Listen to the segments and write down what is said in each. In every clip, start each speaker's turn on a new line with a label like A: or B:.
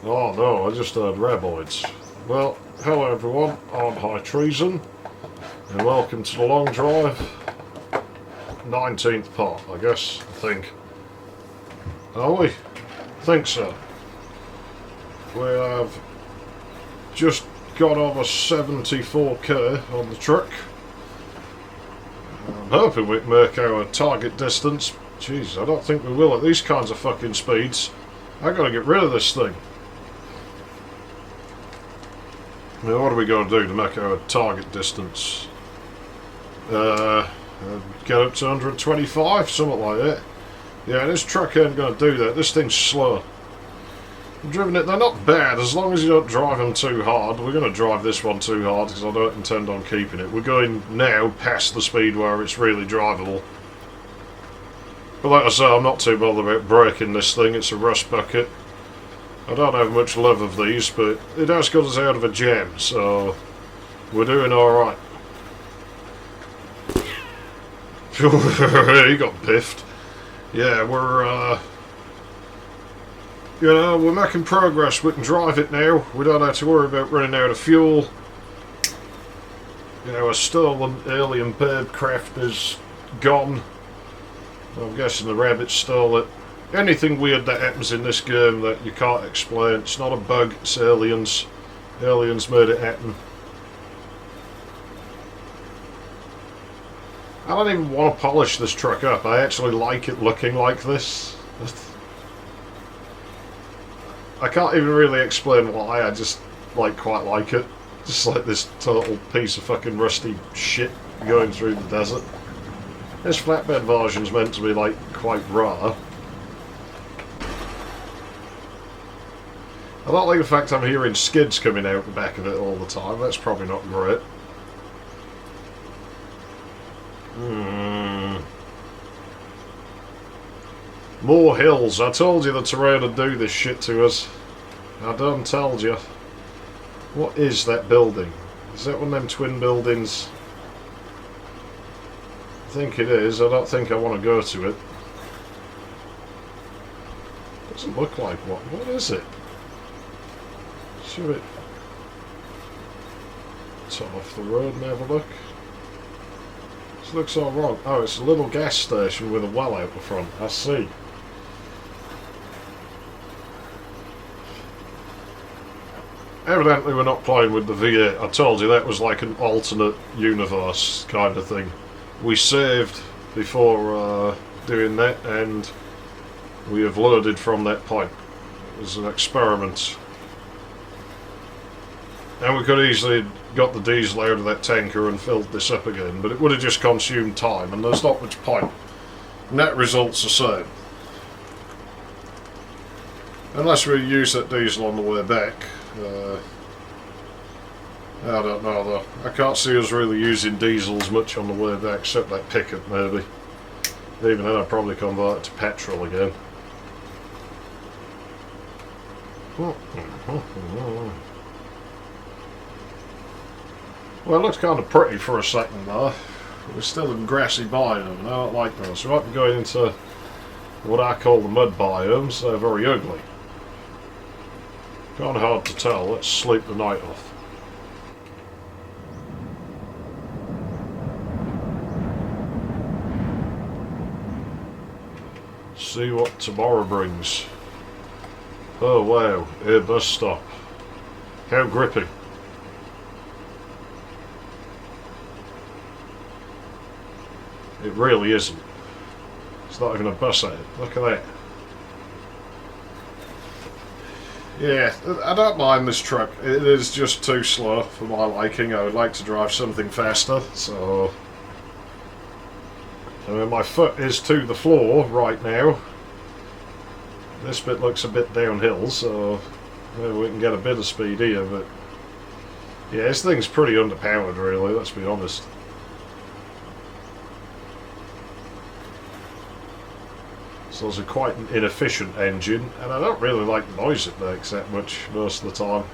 A: Oh no, I just heard Raboids. Well, hello everyone, I'm High Treason, and welcome to the Long Drive. 19th part, I guess, I think. Are we? Think so. We have just got over 74k on the truck. I'm hoping we can make our target distance. Jeez, I don't think we will at these kinds of fucking speeds. I gotta get rid of this thing. Now, what are we going to do to make our target distance? Get up to 125, something like that. Yeah, this truck ain't going to do that. This thing's slow. I've driven it. They're not bad as long as you don't drive them too hard. We're going to drive this one too hard because I don't intend on keeping it. We're going now past the speed where it's really drivable. But like I say, I'm not too bothered about braking this thing. It's a rust bucket. I don't have much love of these, but it has got us out of a jam, so we're doing alright. He got biffed. Yeah, we're making progress. We can drive it now. We don't have to worry about running out of fuel. A stolen alien bird craft is gone. I'm guessing the rabbit stole it. Anything weird that happens in this game that you can't explain, it's not a bug, it's aliens. Aliens made it happen. I don't even want to polish this truck up. I actually like it looking like this. I can't even really explain why, I just quite like it. Just like this total piece of fucking rusty shit going through the desert. This flatbed version's meant to be quite raw. I don't like the fact I'm hearing skids coming out the back of it all the time. That's probably not great. More hills. I told you the terrain would do this shit to us. I done told you. What is that building? Is that one of them twin buildings? I think it is. I don't think I want to go to it. Doesn't look like one. What is it? Should we turn off the road and have a look? This looks all wrong. Oh, it's a little gas station with a well out the front. I see. Evidently we're not playing with the V8. I told you that was like an alternate universe kind of thing. We saved before doing that and we have loaded from that point. It was an experiment. And we could easily have got the diesel out of that tanker and filled this up again, but it would have just consumed time, and there's not much point. Net results the same. Unless we use that diesel on the way back. I don't know though. I can't see us really using diesels much on the way back, except that pickup maybe. Even then I'd probably convert it to petrol again. Well, it looks kind of pretty for a second though. We're still in grassy biome and I don't like those. We might be going into what I call the mud biomes. They're very ugly. Kind of hard to tell. Let's sleep the night off. See what tomorrow brings. Oh wow, a bus stop. How gripping. It really isn't. It's not even a bus at it. Look at that. Yeah, I don't mind this truck. It is just too slow for my liking. I would like to drive something faster, so... I mean, my foot is to the floor right now. This bit looks a bit downhill, so maybe we can get a bit of speed here, but... Yeah, this thing's pretty underpowered, really, let's be honest. So it's quite an inefficient engine, and I don't really like the noise it makes that much most of the time.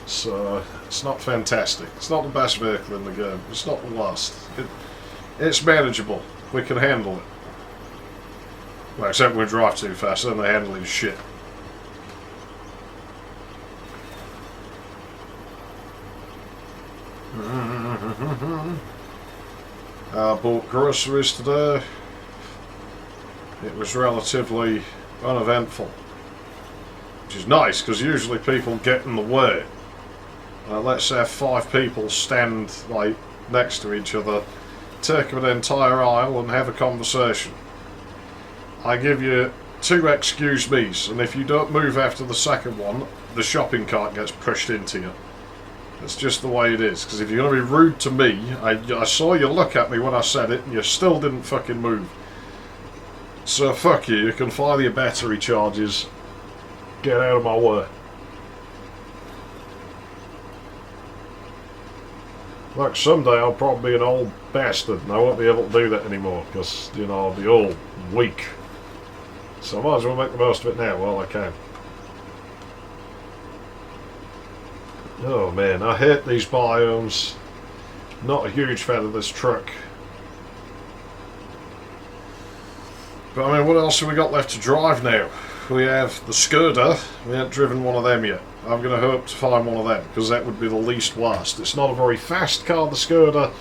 A: So it's not fantastic. It's not the best vehicle in the game. It's not the worst. It's manageable. We can handle it. Well, except when we drive too fast, then they handle his shit. I bought groceries today. It was relatively uneventful, which is nice because usually people get in the way. Let's have 5 people stand like next to each other, take up an entire aisle and have a conversation. I give you 2 excuse me's, and if you don't move after the second one, the shopping cart gets pushed into you. It's just the way it is, because if you're going to be rude to me, I saw you look at me when I said it, and you still didn't fucking move. So fuck you, you can file your battery charges. Get out of my way. Like, someday I'll probably be an old bastard, and I won't be able to do that anymore, because, you know, I'll be all weak. So I might as well make the most of it now while I can. Oh man, I hate these biomes. Not a huge fan of this truck. But I mean, what else have we got left to drive now? We have the Skoda. We haven't driven one of them yet. I'm going to hope to find one of them, because that would be the least worst. It's not a very fast car, the Skoda,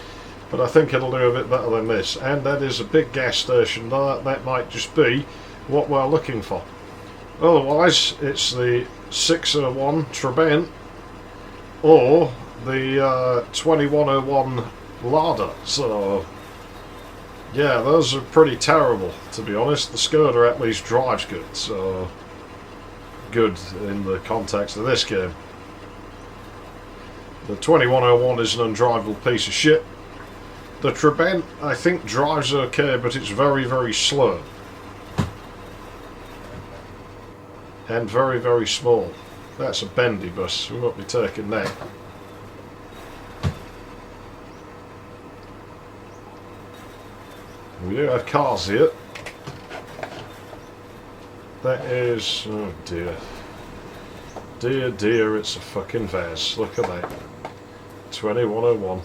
A: but I think it'll do a bit better than this. And that is a big gas station. That might just be what we're looking for. Otherwise, it's the 601 Trabant or the 2101 Lada. So yeah, those are pretty terrible, to be honest. The Skoda at least drives good, so good in the context of this game. The 2101 is an undrivable piece of shit. The Trabant, I think, drives okay, but it's very, very slow. And very, very small. That's a bendy bus, we won't be taking that. We do have cars here. That is... oh dear. Dear, dear, it's a fucking vase. Look at that. 2101.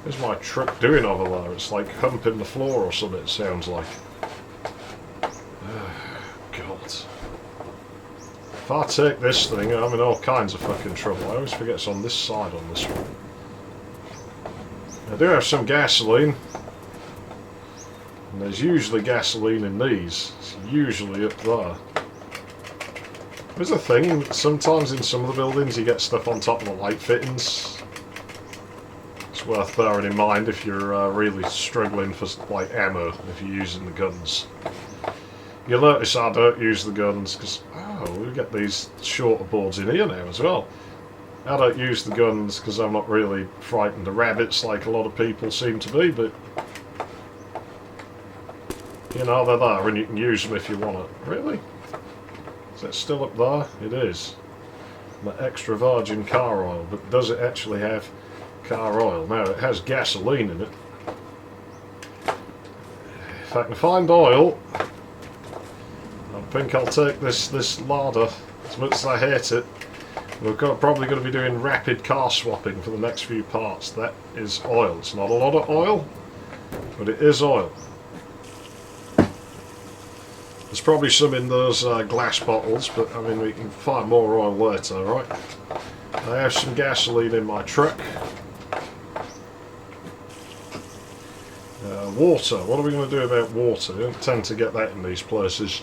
A: What's my truck doing over there? It's like humping the floor or something, it sounds like. God. If I take this thing, I'm in all kinds of fucking trouble. I always forget it's on this side on this one. I do have some gasoline. And there's usually gasoline in these. It's usually up there. There's a thing, sometimes in some of the buildings you get stuff on top of the light fittings. It's worth bearing in mind if you're really struggling for like ammo, if you're using the guns. You'll notice I don't use the guns because, oh, we get these shorter boards in here now as well. I don't use the guns because I'm not really frightened of rabbits like a lot of people seem to be, but you know, they're there and you can use them if you want it. Really? Is that still up there? It is. The extra virgin car oil, but does it actually have car oil? No, it has gasoline in it. If I can find oil, I think I'll take this Lada, as much as I hate it. We're probably going to be doing rapid car swapping for the next few parts. That is oil. It's not a lot of oil, but it is oil. There's probably some in those glass bottles, but I mean we can find more oil later, right? I have some gasoline in my truck. Water. What are we going to do about water? We don't tend to get that in these places.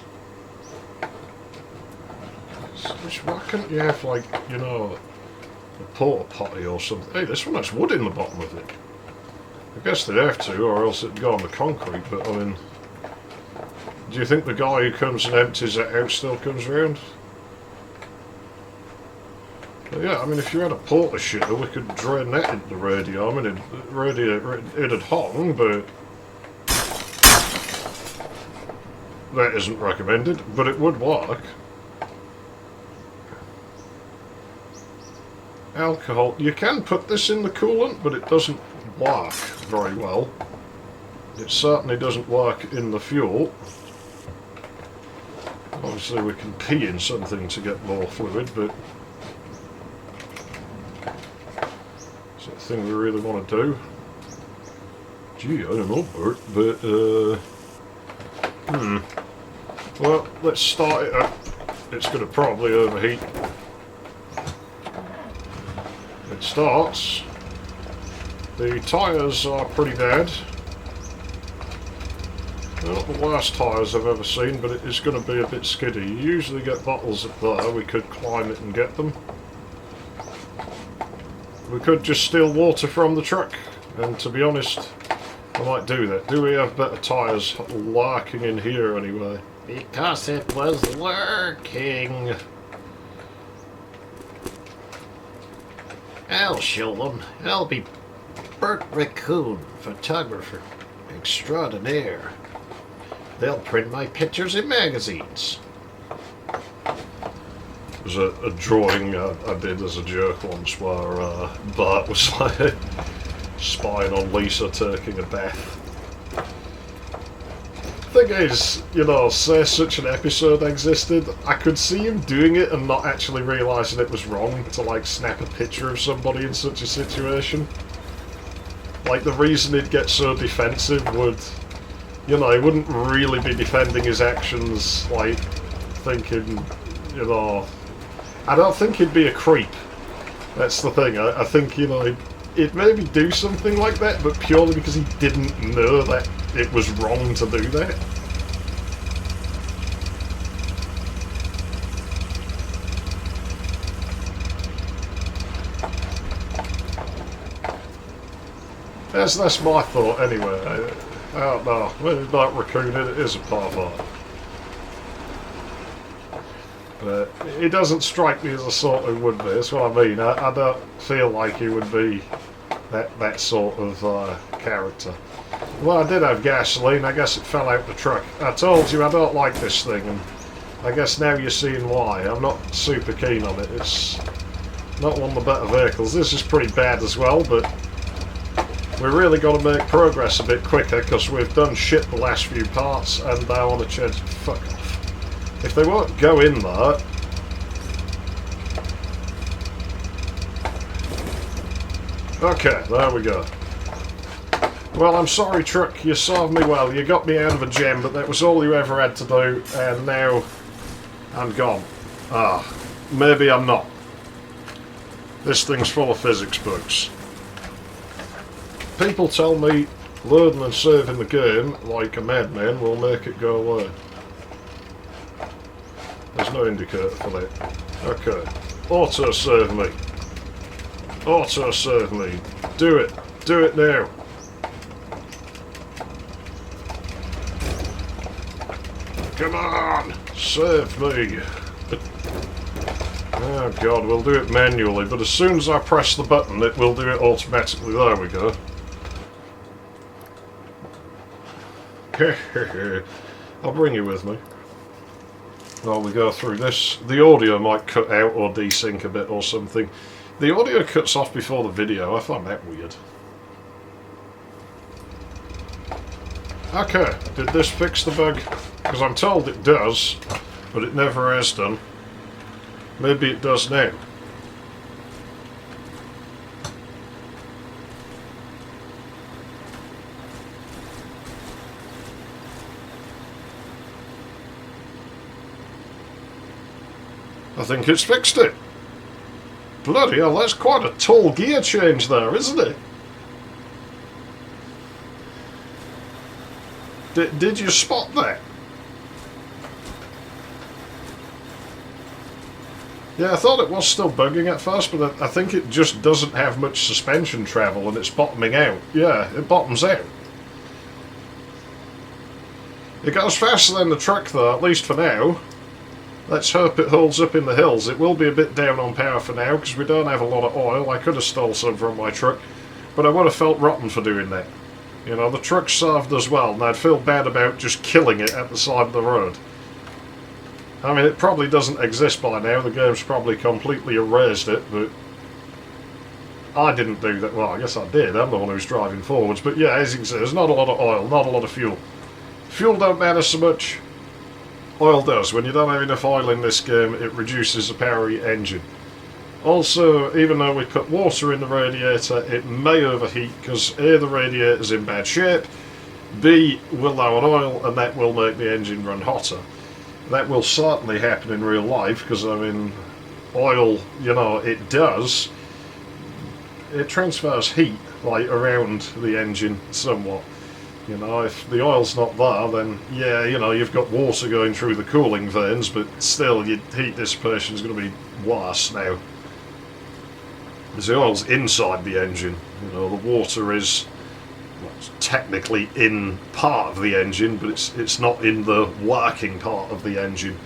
A: Why couldn't you have, like, you know, a porta potty or something? Hey, this one has wood in the bottom of it. I guess they'd have to, or else it'd go on the concrete, but I mean... do you think the guy who comes and empties it out still comes round? But yeah, I mean, if you had a porta shitter, we could drain that into the radio. I mean, it'd hong, but that isn't recommended, but it would work. Alcohol. You can put this in the coolant, but it doesn't work very well. It certainly doesn't work in the fuel. Obviously we can pee in something to get more fluid, but is that a thing we really want to do? Gee, I don't know, Bert, but Well, let's start it up. It's going to probably overheat. It starts. The tyres are pretty bad. They're not the worst tyres I've ever seen, but it is going to be a bit skiddy. You usually get bottles up there, we could climb it and get them. We could just steal water from the truck, and to be honest, I might do that. Do we have better tyres lurking in here anyway? Because it was lurking. I'll show them. I'll be Bert Raccoon, photographer extraordinaire. They'll print my pictures in magazines. There's a drawing I did as a joke once where Bart was like spying on Lisa taking a bath. Thing is, you know, say such an episode existed, I could see him doing it and not actually realising it was wrong to like snap a picture of somebody in such a situation. Like, the reason he'd get so defensive would, you know, he wouldn't really be defending his actions, like, thinking, you know, I don't think he'd be a creep. That's the thing. I think, you know, he'd maybe do something like that, but purely because he didn't know that it was wrong to do that. That's my thought anyway. I don't know. Well, it's not raccoon, it is a parfait. But he doesn't strike me as a sort who would be, that's what I mean. I don't feel like he would be that sort of character. Well, I did have gasoline, I guess it fell out the truck. I told you I don't like this thing, and I guess now you're seeing why. I'm not super keen on it. It's not one of the better vehicles. This is pretty bad as well, but we've really got to make progress a bit quicker because we've done shit the last few parts and I want to change. Fuck off. If they won't go in there. Okay, there we go. Well, I'm sorry, truck, you served me well. You got me out of a gem, but that was all you ever had to do, and now I'm gone. Ah, maybe I'm not. This thing's full of physics bugs. People tell me loading and saving the game like a madman will make it go away. There's no indicator for that. Okay. Auto save me. Auto save me. Do it. Do it now. Come on! Save me. Oh god, we'll do it manually, but as soon as I press the button it will do it automatically. There we go. I'll bring you with me while we go through this. The audio might cut out or desync a bit or something. The audio cuts off before the video. I find that weird. Okay, did this fix the bug? Because I'm told it does, but it never has done. Maybe it does now. I think it's fixed it. Bloody hell, that's quite a tall gear change there, isn't it? Did you spot that? Yeah, I thought it was still bugging at first, but I think it just doesn't have much suspension travel and it's bottoming out. Yeah, it bottoms out. It goes faster than the truck though, at least for now. Let's hope it holds up in the hills. It will be a bit down on power for now because we don't have a lot of oil. I could have stole some from my truck, but I would have felt rotten for doing that. You know, the truck served as well, and I'd feel bad about just killing it at the side of the road. I mean, it probably doesn't exist by now. The game's probably completely erased it, but I didn't do that. Well, I guess I did. I'm the one who's driving forwards. But yeah, as you can see, there's not a lot of oil, not a lot of fuel. Fuel don't matter so much. Oil does. When you don't have enough oil in this game, it reduces the power of your engine. Also, even though we put water in the radiator, it may overheat because A, the radiator's in bad shape, B, we're low on oil, and that will make the engine run hotter. That will certainly happen in real life, because, I mean, oil, you know, it transfers heat, like, around the engine somewhat. You know, if the oil's not there, then, yeah, you know, you've got water going through the cooling veins, but still, your heat dissipation is going to be worse now. Because the oil's inside the engine. You know, the water is technically in part of the engine, but it's not in the working part of the engine.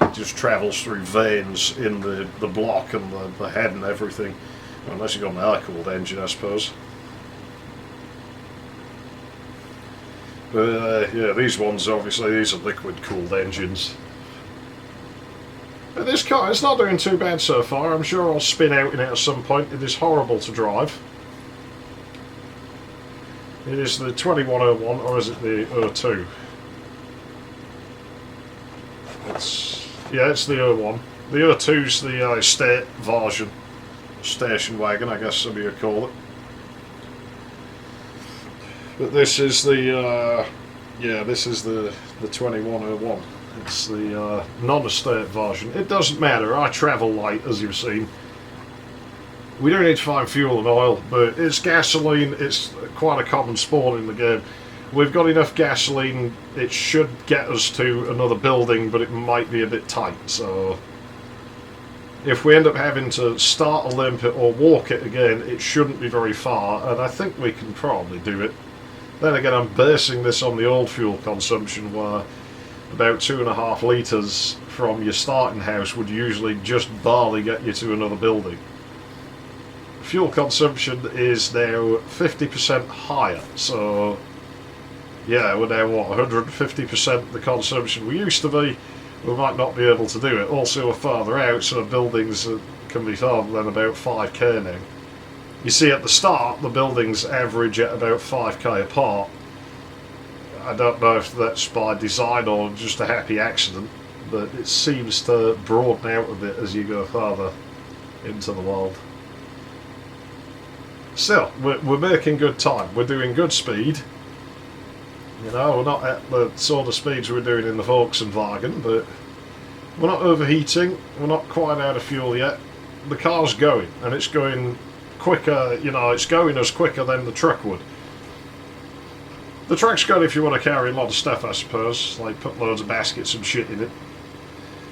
A: It just travels through veins in the block and the head and everything. Well, unless you've got an air-cooled engine, I suppose. But yeah, these ones, obviously, these are liquid-cooled engines. But this car, it's not doing too bad so far. I'm sure I'll spin out in it at some point. It is horrible to drive. It is the 2101, or is it the 02? Yeah, it's the 01. The 02's the estate version. Station wagon, I guess some of you call it. But this is the, this is the 2101. It's the non-estate version. It doesn't matter, I travel light, as you've seen. We don't need to find fuel and oil, but it's gasoline. It's quite a common spawn in the game. We've got enough gasoline. It should get us to another building, but it might be a bit tight. So if we end up having to start a limp it or walk it again, it shouldn't be very far, and I think we can probably do it. Then again, I'm basing this on the old fuel consumption, where about 2.5 litres from your starting house would usually just barely get you to another building. Fuel consumption is now 50% higher, so yeah, we're now what, 150% the consumption we used to be. We might not be able to do it. Also, we're farther out, so buildings can be farther than about 5k now. You see, at the start, the buildings average at about 5k apart. I don't know if that's by design or just a happy accident, but it seems to broaden out a bit as you go further into the world. Still, we're making good time. We're doing good speed. You know, we're not at the sort of speeds we're doing in the Volkswagen, but we're not overheating. We're not quite out of fuel yet. The car's going, and it's going quicker. You know, it's going as quicker than the truck would. The truck's good if you want to carry a lot of stuff, I suppose, like put loads of baskets and shit in it.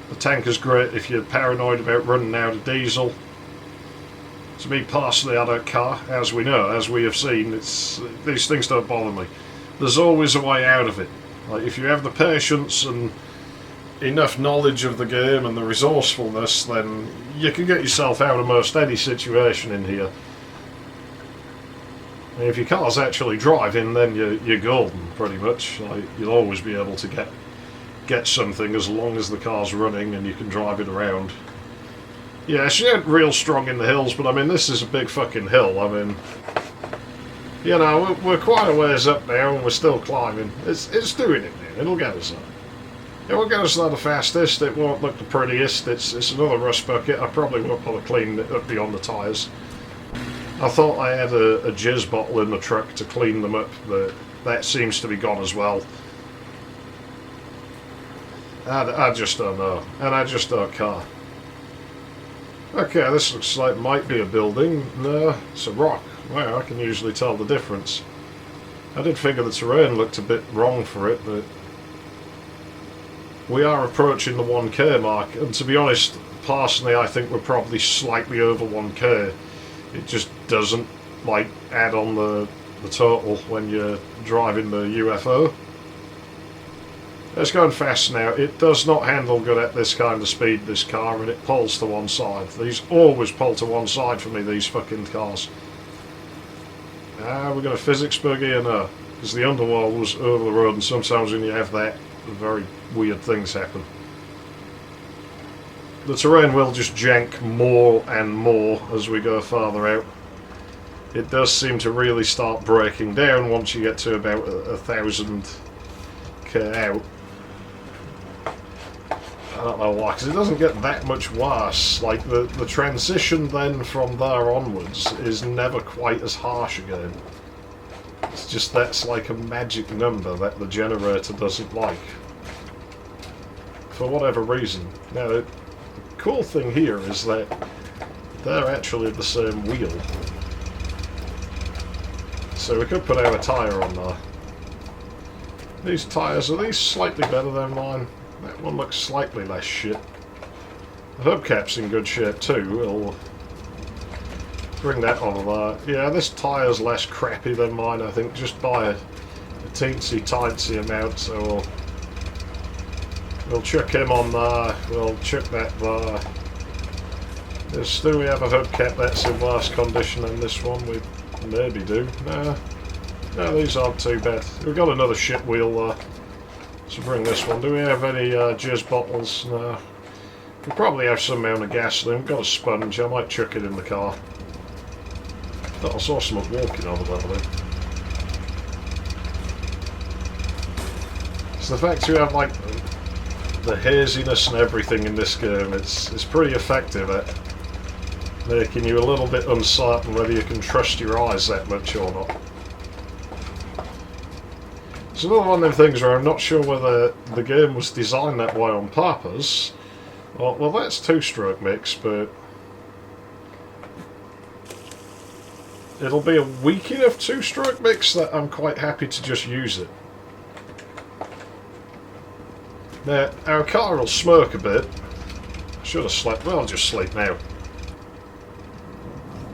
A: The tanker's great if you're paranoid about running out of diesel. To me personally, I don't care. As we know, as we have seen, these things don't bother me. There's always a way out of it. Like, if you have the patience and enough knowledge of the game and the resourcefulness, then you can get yourself out of most any situation in here. And if your car's actually driving, then you're golden, pretty much. Like, you'll always be able to get something as long as the car's running and you can drive it around. Yeah, she ain't real strong in the hills, but I mean, this is a big fucking hill. I mean, you know, we're quite a ways up now and we're still climbing. It's doing it now. It'll get us there. It won't get us there the fastest. It won't look the prettiest. It's another rust bucket. I probably won't bother cleaning it up beyond the tyres. I thought I had a jizz bottle in the truck to clean them up, but that seems to be gone as well. I just don't know, and I just don't care. Okay, this looks like it might be a building. No, it's a rock. Wow, I can usually tell the difference. I did figure the terrain looked a bit wrong for it, but we are approaching the 1k mark, and to be honest, personally, I think we're probably slightly over 1k. It just doesn't, like, add on the total when you're driving the UFO. It's going fast now. It does not handle good at this kind of speed, this car, and it pulls to one side. These always pull to one side for me, these fucking cars. We're going to physics buggy or no? Because the underworld was over the road, and sometimes when you have that, very weird things happen. The terrain will just jank more and more as we go farther out. It does seem to really start breaking down once you get to about 1,000k out. I don't know why, because it doesn't get that much worse. Like, the transition then from there onwards is never quite as harsh again. It's just that's like a magic number that the generator doesn't like. For whatever reason. Now, the cool thing here is that they're actually the same wheel. So we could put our tyre on there. These tyres, are these slightly better than mine? That one looks slightly less shit. The hubcap's in good shape too. We'll bring that over there. Yeah, this tyre's less crappy than mine, I think, just by a teensy-tiny amount, so we'll chuck him on there. We'll chuck that there. Do we have a hubcap that's in worse condition than this one? We maybe do. No, these aren't too bad. We've got another shit wheel there. So bring this one. Do we have any jizz bottles? No. We probably have some amount of gasoline. We've got a sponge. I might chuck it in the car. Thought I saw someone walking over there. It's the fact you have like the haziness and everything in this game. It's pretty effective at making you a little bit uncertain whether you can trust your eyes that much or not. It's another one of them things where I'm not sure whether the game was designed that way on purpose. Well, that's two-stroke mix, but it'll be a weak enough two-stroke mix that I'm quite happy to just use it. Now, our car will smirk a bit. Should have slept. Well, I'll just sleep now.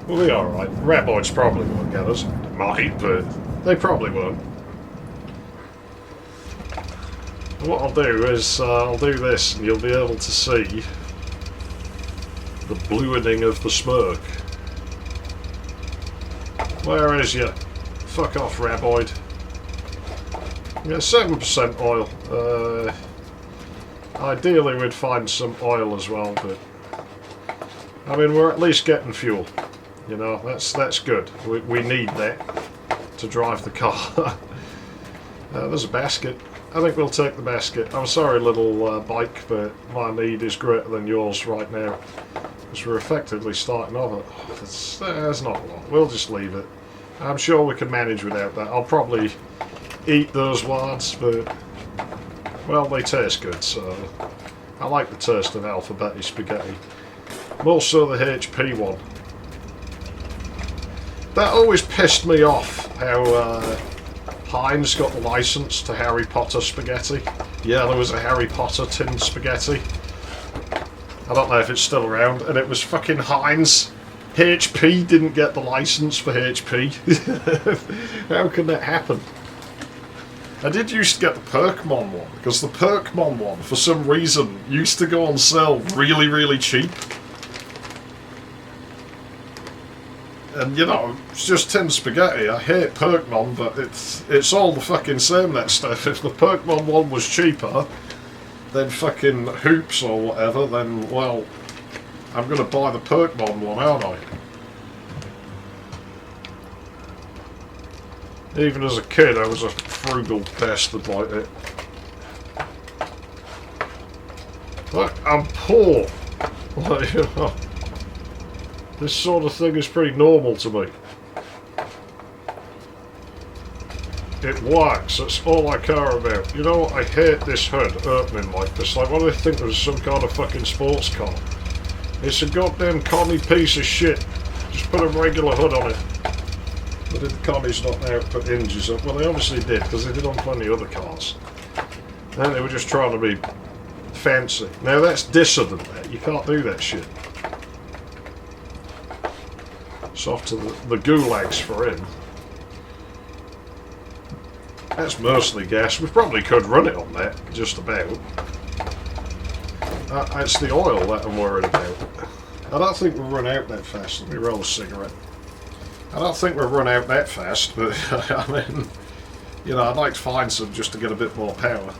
A: We'll be alright. Raboids probably won't get us. Might, but they probably won't. What I'll do is, I'll do this and you'll be able to see the blueing of the smirk. Where is you? Fuck off, Raboid. Yeah, 7% oil. Ideally we'd find some oil as well, but I mean, we're at least getting fuel. You know, that's good. We need that to drive the car. There's a basket. I think we'll take the basket. I'm sorry, little bike, but my need is greater than yours right now. Because we're effectively starting off at... There's not a lot. We'll just leave it. I'm sure we can manage without that. I'll probably eat those words, but... Well, they taste good, so... I like the taste of Alphabetti spaghetti. More so the HP one. That always pissed me off, how... Heinz got the license to Harry Potter spaghetti. Yeah, there was a Harry Potter tin spaghetti. I don't know if it's still around, and it was fucking Heinz. HP didn't get the license for HP. How can that happen? I did used to get the Perkmon one, because the Perkmon one, for some reason, used to go on sale really, really cheap. And you know, it's just tin spaghetti. I hate Perkmon, but it's all the fucking same, that stuff. If the Perkmon one was cheaper than fucking Hoops or whatever, then, well, I'm gonna buy the Perkmon one, aren't I? Even as a kid, I was a frugal bastard like it. Look, I'm poor. Like, you know. This sort of thing is pretty normal to me. It works, that's all I care about. You know what, I hate this hood opening like this. Like, what do they think of some kind of fucking sports car? It's a goddamn commie piece of shit. Just put a regular hood on it. But did the commies not now put hinges up? Well, they obviously did, because they did on plenty of other cars. And they were just trying to be fancy. Now that's dissident, that. You can't do that shit. It's off to the gulags for him. That's mostly gas. We probably could run it on that, just about. It's the oil that I'm worried about. I don't think we'll run out that fast. Let me roll a cigarette. I don't think we'll run out that fast, but I mean, you know, I'd like to find some just to get a bit more power.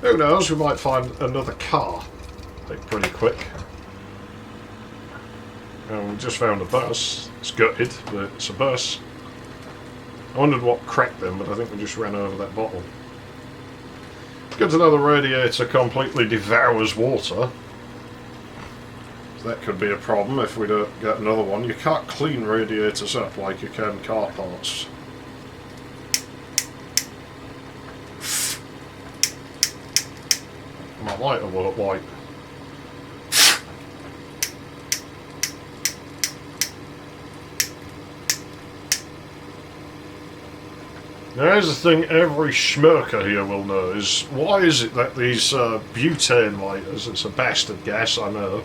A: Who knows, we might find another car, I think, pretty quick. We just found a bus. It's gutted, but it's a bus. I wondered what cracked them, but I think we just ran over that bottle. Good to know the radiator completely devours water. That could be a problem if we don't get another one. You can't clean radiators up like you can car parts. My lighter won't light. Now here's the thing every schmirker here will know is, why is it that these butane lighters, it's a bastard gas, I know,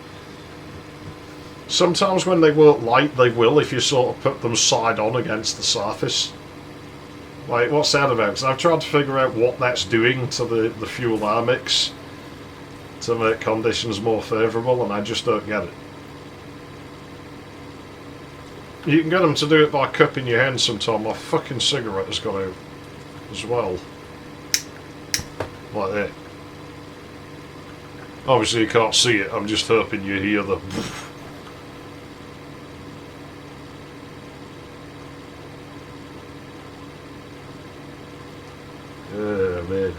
A: sometimes when they won't light, they will if you sort of put them side on against the surface. Like, what's that about? Because I've tried to figure out what that's doing to the fuel air mix to make conditions more favourable, and I just don't get it. You can get them to do it by cupping your hand sometime. My fucking cigarette has gone out as well. Like that. Obviously you can't see it, I'm just hoping you hear the... Oh man.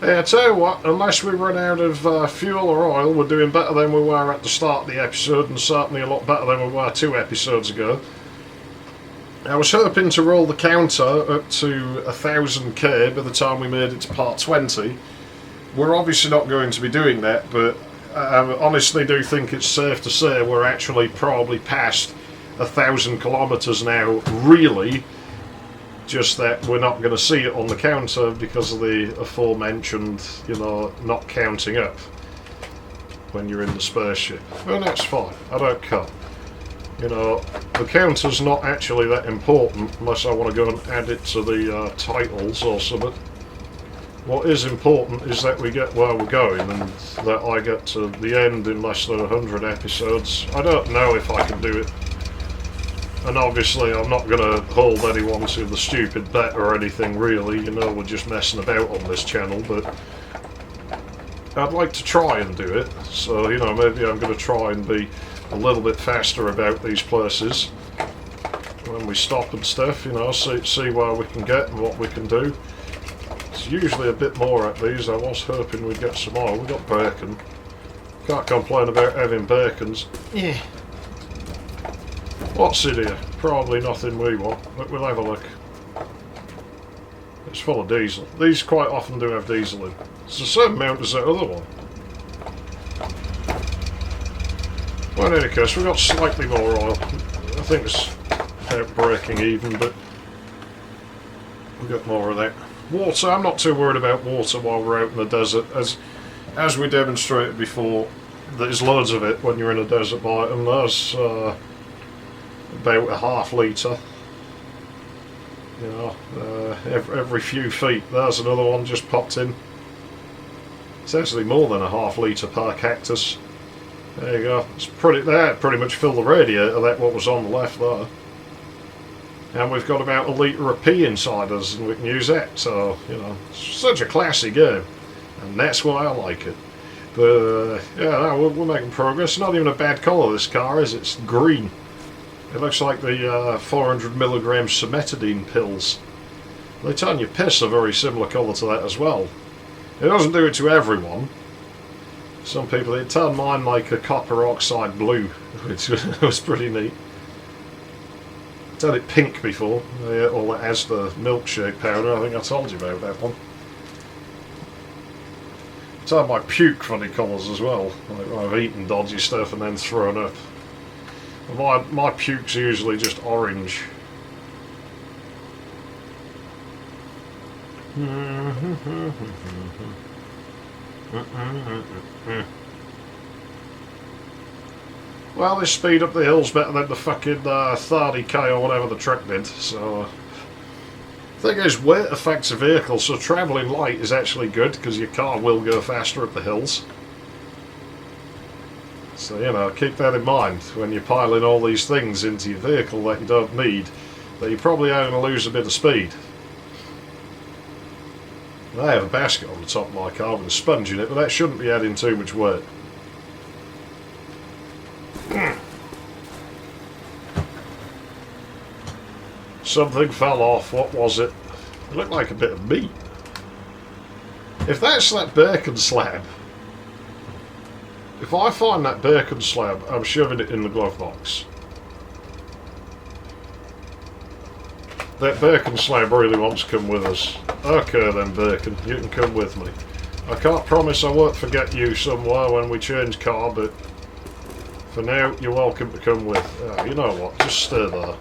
A: Hey, I tell you what, unless we run out of fuel or oil, we're doing better than we were at the start of the episode, and certainly a lot better than we were 2 episodes ago. I was hoping to roll the counter up to 1000k by the time we made it to part 20. We're obviously not going to be doing that, but I honestly do think it's safe to say we're actually probably past 1,000 kilometres now, really. Just that we're not going to see it on the counter because of the aforementioned, you know, not counting up when you're in the spaceship. Well, that's fine. I don't care. You know, the counter's not actually that important unless I want to go and add it to the titles or something. What is important is that we get where we're going and that I get to the end in less than 100 episodes. I don't know if I can do it. And obviously I'm not going to hold anyone to the stupid bet or anything really, you know, we're just messing about on this channel, but I'd like to try and do it, so, you know, maybe I'm going to try and be a little bit faster about these places when we stop and stuff, you know, see where we can get and what we can do. It's usually a bit more at these. I was hoping we'd get some more. We got bacon. Can't complain about having bacons. Yeah. What's in here? Probably nothing we want, but we'll have a look. It's full of diesel. These quite often do have diesel in. It's the same amount as that other one. Well, in any case, we've got slightly more oil. I think it's about breaking even, but we've got more of that. Water, I'm not too worried about water while we're out in the desert. As we demonstrated before, there's loads of it when you're in a desert bite, and there's about a ½ litre. You know, every few feet. There's another one just popped in. It's actually more than a ½ litre per cactus. There you go. It's pretty much filled the radiator, that what was on the left there. And we've got about a litre of pee inside us, and we can use that. So, you know, it's such a classy game, and that's why I like it. But yeah, no, we're making progress. It's not even a bad colour, this car, is it? It's green. It looks like the 400mg cimetidine pills. They turn your piss a very similar colour to that as well. It doesn't do it to everyone. Some people, it turned mine like a copper oxide blue, which was pretty neat. I've done it pink before, all that Asda milkshake powder. I think I told you about that one. It turned my puke funny colours as well, like when I've eaten dodgy stuff and then thrown up. My puke's usually just orange. Well, they speed up the hills better than the fucking 30k or whatever the truck did, so... Thing is, weight affects a vehicle, so travelling light is actually good, because your car will go faster up the hills. So, you know, keep that in mind when you're piling all these things into your vehicle that you don't need, that you're probably going to lose a bit of speed. I have a basket on the top of my car with a sponge in it, but that shouldn't be adding too much weight. Something fell off. What was it? It looked like a bit of meat. If that's that bacon slab, if I find that bacon slab, I'm shoving it in the glove box. That bacon slab really wants to come with us. Okay then, bacon, you can come with me. I can't promise I won't forget you somewhere when we change car, but for now, you're welcome to come with. Oh, you know what? Just stay there.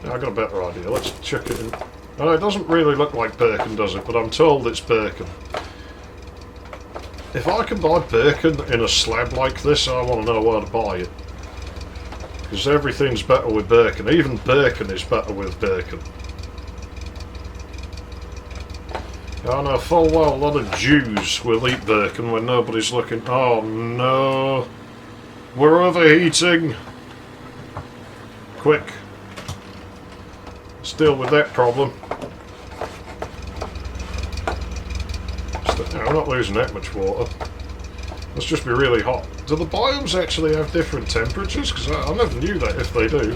A: I got a better idea. Let's chuck it in. Oh, it doesn't really look like bacon, does it? But I'm told it's bacon. If I can buy bacon in a slab like this, I want to know where to buy it. Because everything's better with bacon. Even bacon is better with bacon. I know full well a lot of Jews will eat bacon when nobody's looking. Oh no! We're overheating! Quick! Let's deal with that problem. No, we're not losing that much water. Let's just be really hot. Do the biomes actually have different temperatures? Because I never knew that if they do.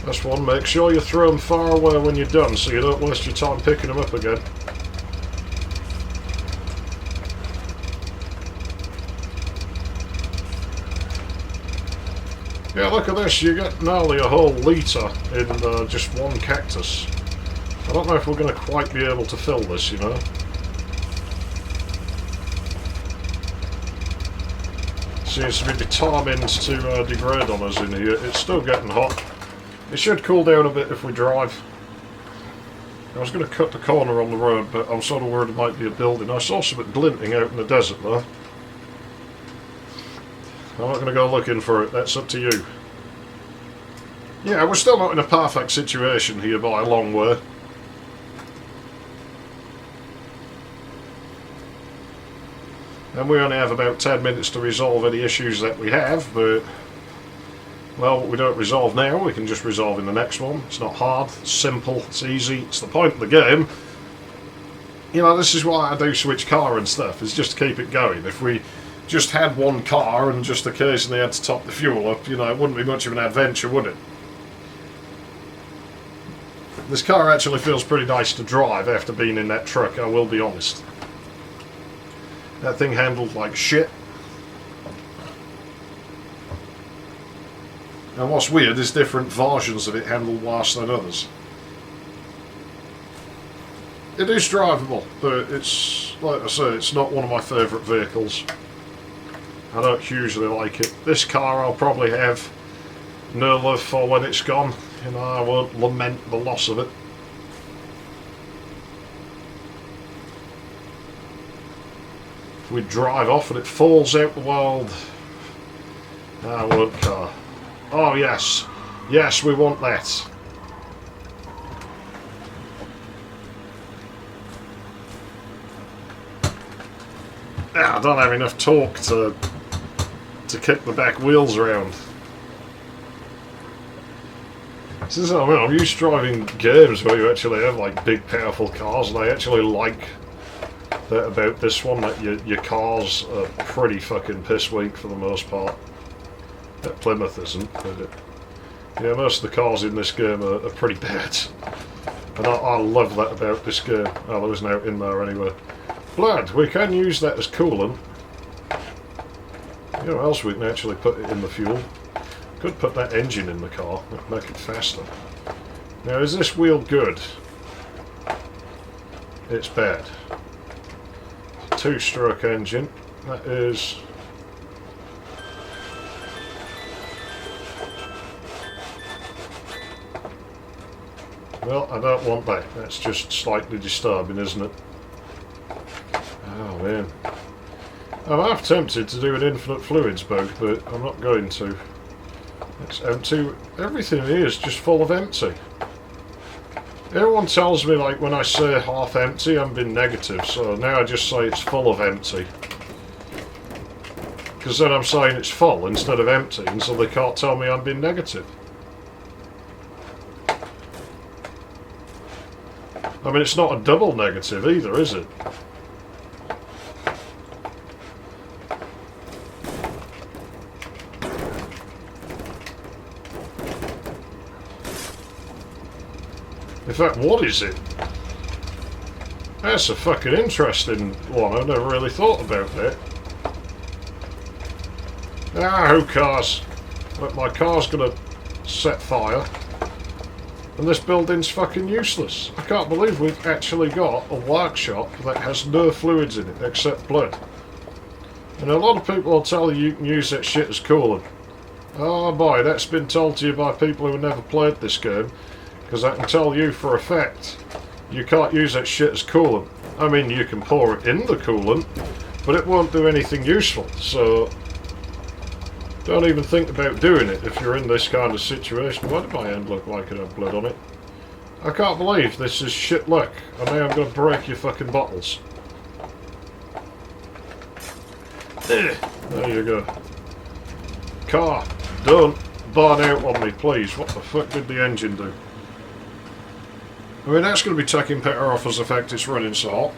A: That's one. Make sure you throw them far away when you're done so you don't waste your time picking them up again. Yeah, look at this. You get nearly a whole litre in just one cactus. I don't know if we're going to quite be able to fill this, you know. Seems to be determined to degrade on us in here. It's still getting hot. It should cool down a bit if we drive. I was going to cut the corner on the road, but I'm sort of worried it might be a building. I saw something glinting out in the desert there. I'm not going to go looking for it. That's up to you. Yeah, we're still not in a perfect situation here by a long way. And we only have about 10 minutes to resolve any issues that we have, but, well, what we don't resolve now, we can just resolve in the next one. It's not hard, it's simple, it's easy, it's the point of the game. You know, this is why I do switch car and stuff, is just to keep it going. If we just had one car and just occasionally had to top the fuel up, you know, it wouldn't be much of an adventure, would it? This car actually feels pretty nice to drive after being in that truck, I will be honest. That thing handled like shit. And what's weird is different versions of it handle worse than others. It is drivable, but it's, like I say, it's not one of my favourite vehicles. I don't hugely like it. This car I'll probably have no love for when it's gone. You know, I won't lament the loss of it. We drive off and it falls out the world. I won't car. Oh yes, yes, we want that. I don't have enough torque to kick the back wheels around. This is, I mean, I'm used to driving games where you actually have like big powerful cars, and I actually like that about this one, that your cars are pretty fucking piss weak for the most part. That Plymouth isn't, but yeah, most of the cars in this game are pretty bad. And I love that about this game. Oh, there isn't out in there anyway. Blood, we can use that as coolant. You know what else we can actually put it in the fuel? Could put that engine in the car, make it faster. Now, is this wheel good? It's bad. Two-stroke engine. That is... Well, I don't want that. That's just slightly disturbing, isn't it? Oh, man. I'm half tempted to do an infinite fluids mode, but I'm not going to. It's empty. Everything here is just full of empty. Everyone tells me, like, when I say half empty, I'm being negative, so now I just say it's full of empty. Because then I'm saying it's full instead of empty, and so they can't tell me I'm being negative. I mean, it's not a double negative either, is it? In fact, what is it? That's a fucking interesting one. I never really thought about that. Ah, who cares? Look, my car's gonna set fire. And this building's fucking useless. I can't believe we've actually got a workshop that has no fluids in it except blood. And a lot of people will tell you you can use that shit as coolant. Oh boy, that's been told to you by people who never played this game. Because I can tell you for a fact, you can't use that shit as coolant. I mean, you can pour it in the coolant, but it won't do anything useful. So, don't even think about doing it if you're in this kind of situation. Why did my hand look like it had blood on it? I can't believe this is shit luck. And now I'm going to break your fucking bottles. There you go. Car, don't burn out on me, please. What the fuck did the engine do? I mean, that's going to be taking power off as the fact it's running so hot.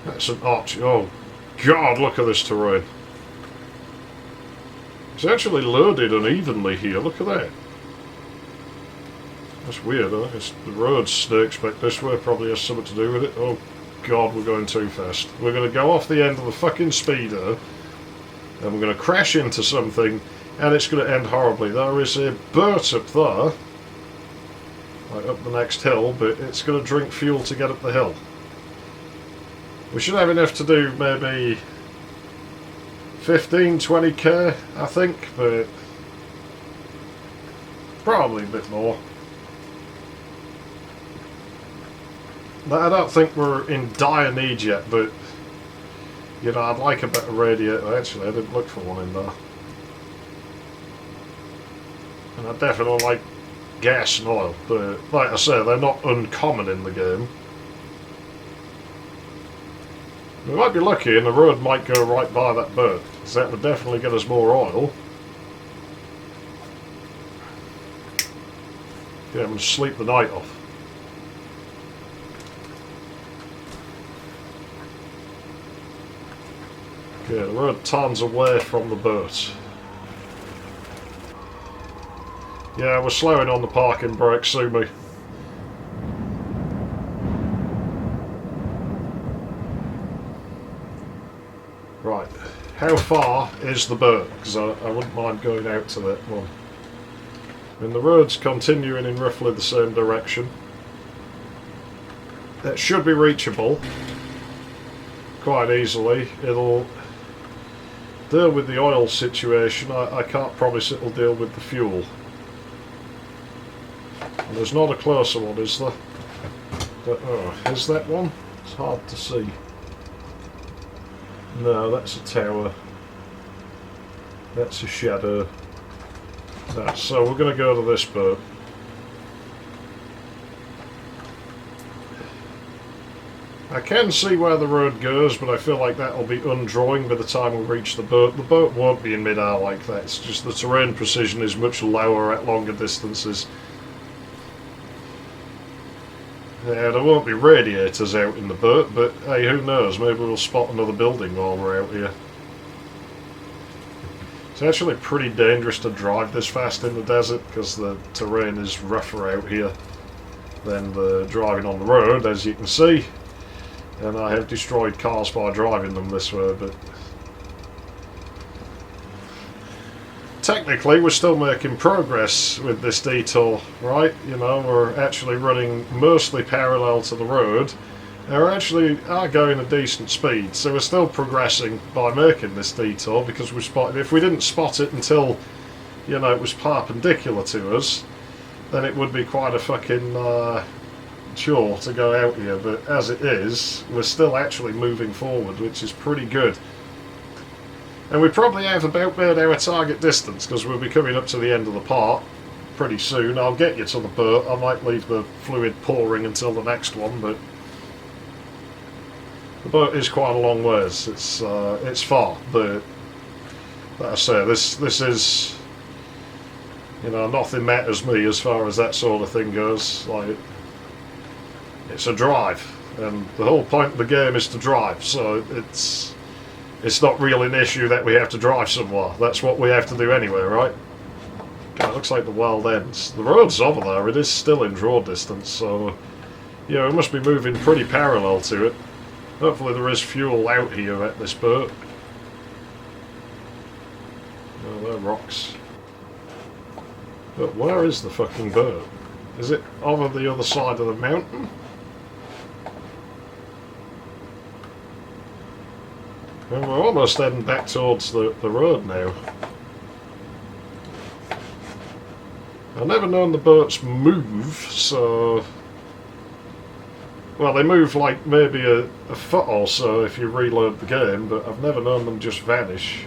A: That's an arch. Oh, God, look at this terrain. It's actually loaded unevenly here. Look at that. That's weird, huh? It's the road snakes back this way. Probably has something to do with it. Oh, God, we're going too fast. We're going to go off the end of the fucking speeder, and we're going to crash into something, and it's going to end horribly. There is a boat up there, like up the next hill, but it's going to drink fuel to get up the hill. We should have enough to do maybe 15, 20k, I think, but probably a bit more. I don't think we're in dire need yet, but you know, I'd like a better radiator. Actually, I didn't look for one in there. And I definitely like gas and oil, but like I say, they're not uncommon in the game. We might be lucky and the road might go right by that boat, because that would definitely get us more oil. Yeah, I'm going to sleep the night off. Okay, the road turns away from the boat. Yeah, we're slowing on the parking brakes, sue me. Right, how far is the boat? Because I wouldn't mind going out to that one. I mean, the road's continuing in roughly the same direction. That should be reachable quite easily. It'll deal with the oil situation. I can't promise it'll deal with the fuel. And there's not a closer one, is there? But, oh, is that one? It's hard to see. No, that's a tower. That's a shadow. So we're going to go to this boat. I can see where the road goes, but I feel like that'll be undrawing by the time we reach the boat. The boat won't be in mid-air like that. It's just the terrain precision is much lower at longer distances. Yeah, there won't be radiators out in the boat, but hey, who knows? Maybe we'll spot another building while we're out here. It's actually pretty dangerous to drive this fast in the desert because the terrain is rougher out here than the driving on the road, as you can see. And I have destroyed cars by driving them this way, but technically we're still making progress with this detour, right? You know, we're actually running mostly parallel to the road, and we actually are going a decent speed, so we're still progressing by making this detour, because we spotted, if we didn't spot it until, you know, it was perpendicular to us, then it would be quite a fucking chore to go out here, but as it is, we're still actually moving forward, which is pretty good. And we probably have about made our target distance, because we'll be coming up to the end of the part pretty soon. I'll get you to the boat. I might leave the fluid pouring until the next one, but the boat is quite a long ways. It's far, but like I say, this is, you know, nothing matters me as far as that sort of thing goes. Like, it's a drive, and the whole point of the game is to drive, so it's not really an issue that we have to drive somewhere. That's what we have to do anyway, right? God, it looks like the world ends. The road's over there. It is still in draw distance, so yeah, we must be moving pretty parallel to it. Hopefully there is fuel out here at this boat. Oh, they're rocks. But where is the fucking bird? Is it over the other side of the mountain? And we're almost heading back towards the road now. I've never known the boats move, so... Well, they move like maybe a foot or so if you reload the game, but I've never known them just vanish.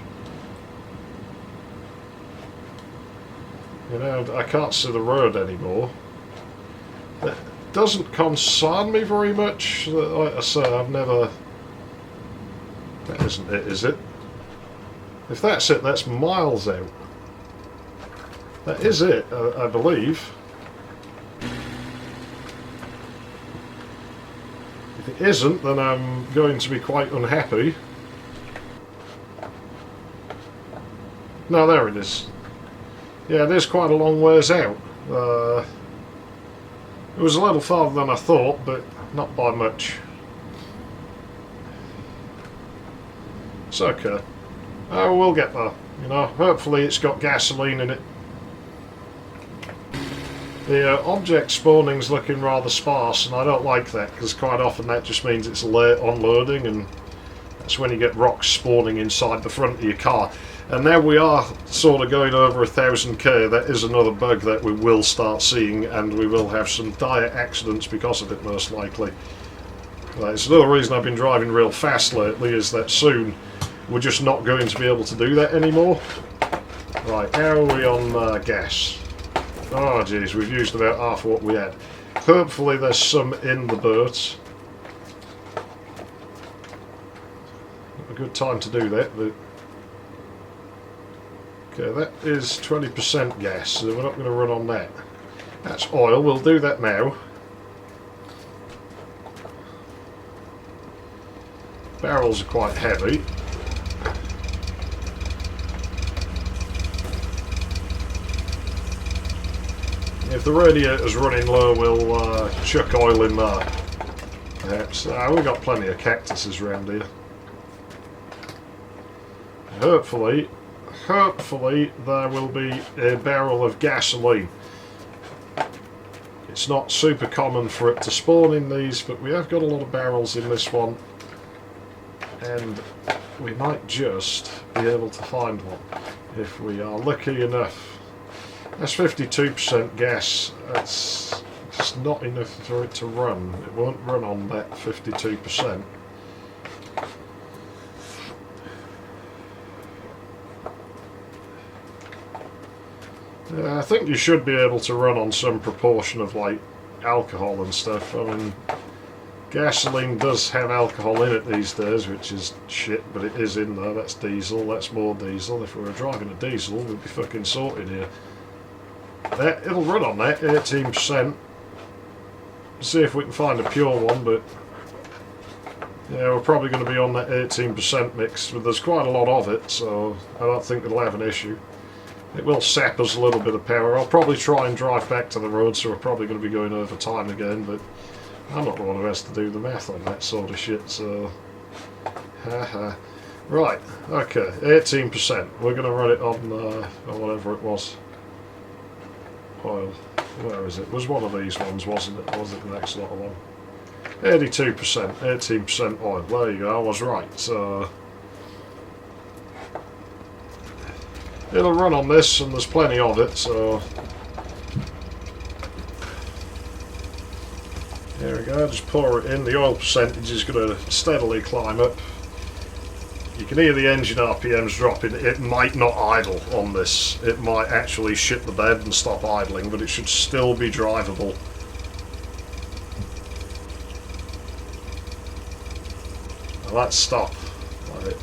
A: You know, I can't see the road anymore. That doesn't concern me very much. Like I say, I've never... That isn't it, is it? If that's it, that's miles out. That is it, I believe. If it isn't, then I'm going to be quite unhappy. No, there it is. Yeah, it is quite a long ways out. It was a little farther than I thought, but not by much. It's okay. Oh, we'll get there. You know, hopefully it's got gasoline in it. The object spawning's looking rather sparse, and I don't like that because quite often that just means it's late on loading, and that's when you get rocks spawning inside the front of your car. And now we are sort of going over 1000k. That is another bug that we will start seeing, and we will have some dire accidents because of it, most likely. It's another reason I've been driving real fast lately, is that soon we're just not going to be able to do that anymore. Right, how are we on gas? Oh jeez, we've used about half what we had. Hopefully there's some in the boat. A good time to do that, but... Okay, that is 20% gas, so we're not going to run on that. That's oil, we'll do that now. Barrels are quite heavy. If the radiator's running low, we'll chuck oil in there. Perhaps. We've got plenty of cactuses around here. Hopefully there will be a barrel of gasoline. It's not super common for it to spawn in these, but we have got a lot of barrels in this one. And we might just be able to find one if we are lucky enough. That's 52% gas. That's just not enough for it to run. It won't run on that 52%. I think you should be able to run on some proportion of like alcohol and stuff. I mean, gasoline does have alcohol in it these days, which is shit, but it is in there. That's diesel, that's more diesel. If we were driving a diesel, we'd be fucking sorted here. It'll run on that, 18%. See if we can find a pure one, but yeah, we're probably going to be on that 18% mix, but there's quite a lot of it, so I don't think it'll have an issue. It will sap us a little bit of power. I'll probably try and drive back to the road, so we're probably going to be going over time again, but I'm not the one who has to do the math on that sort of shit, so... Haha. Right, okay, 18%. We're going to run it on whatever it was. Oil. Where is it? It was one of these ones, wasn't it? Or was it the next lot of one? 82%, 18% oil. There you go, I was right. So it'll run on this, and there's plenty of it, so there we go, just pour it in. The oil percentage is going to steadily climb up. You can hear the engine RPMs dropping. It might not idle on this. It might actually shit the bed and stop idling, but it should still be drivable. Well, that's stop. Right.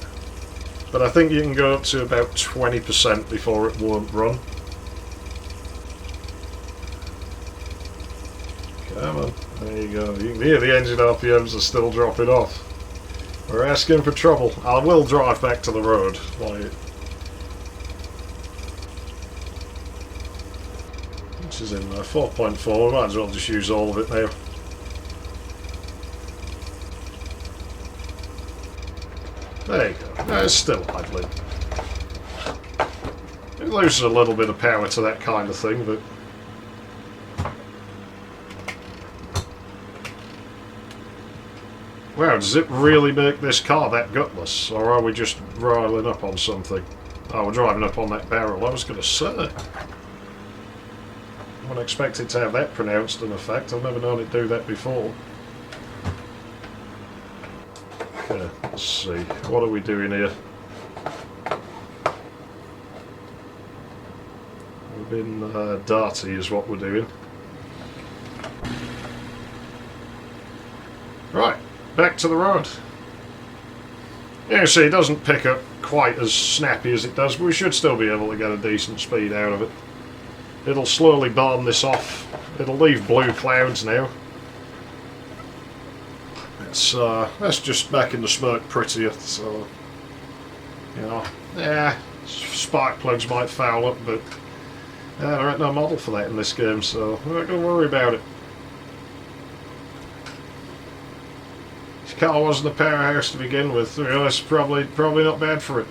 A: But I think you can go up to about 20% before it won't run. Come on. There you go. You can hear the engine RPMs are still dropping off. We're asking for trouble. I will drive back to the road. Which is in 4.4. We might as well just use all of it now. There you go. No, it's still idling. It loses a little bit of power to that kind of thing, but... Wow, does it really make this car that gutless? Or are we just riling up on something? Oh, we're driving up on that barrel. I was going to say. I wouldn't expect it to have that pronounced an effect. I've never known it do that before. Okay, let's see. What are we doing here? We've been darty is what we're doing. Right, back to the road. Yeah, see, it doesn't pick up quite as snappy as it does, but we should still be able to get a decent speed out of it. It'll slowly burn this off. It'll leave blue clouds now. That's just making the smoke prettier, so... You know, yeah, spark plugs might foul up, but... there ain't no model for that in this game, so we're not going to worry about it. This car wasn't a powerhouse to begin with. You know, it's probably not bad for it.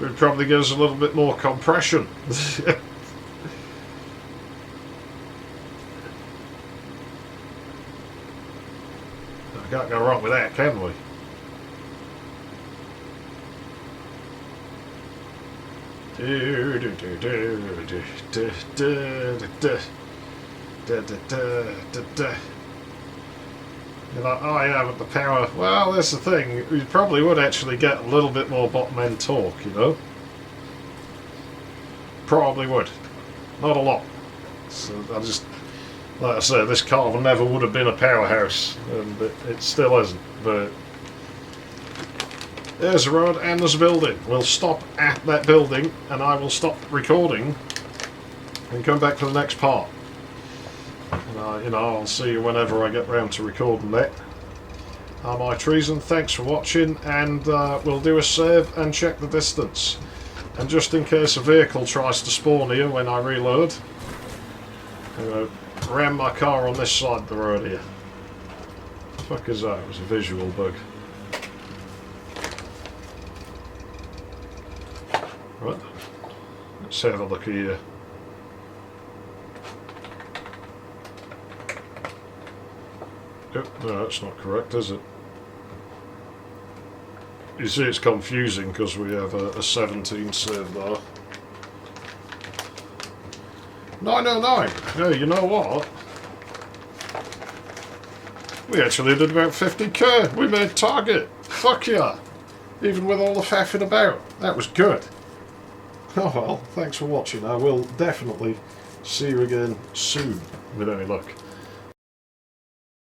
A: It probably gives a little bit more compression. Can't go wrong with that, can we? You're like, oh yeah, but the power... Well, that's the thing. You probably would actually get a little bit more bottom end torque, you know? Probably would. Not a lot. So I just... Like I said, this car never would have been a powerhouse, and it still isn't, but... There's a road and there's a building. We'll stop at that building, and I will stop recording, and come back for the next part. You know, I'll see you whenever I get round to recording that. I'm iTreason, thanks for watching, and we'll do a save and check the distance. And just in case a vehicle tries to spawn here when I reload, I'm going to ram my car on this side of the road here. What the fuck is that? It was a visual bug. Right, let's have a look here. Yep, no, that's not correct, is it? You see, it's confusing because we have a 17 saved there. 909! Yeah, you know what? We actually did about 50k! We made target! Fuck yeah! Even with all the faffing about. That was good. Oh well, thanks for watching. I will definitely see you again soon, with any luck.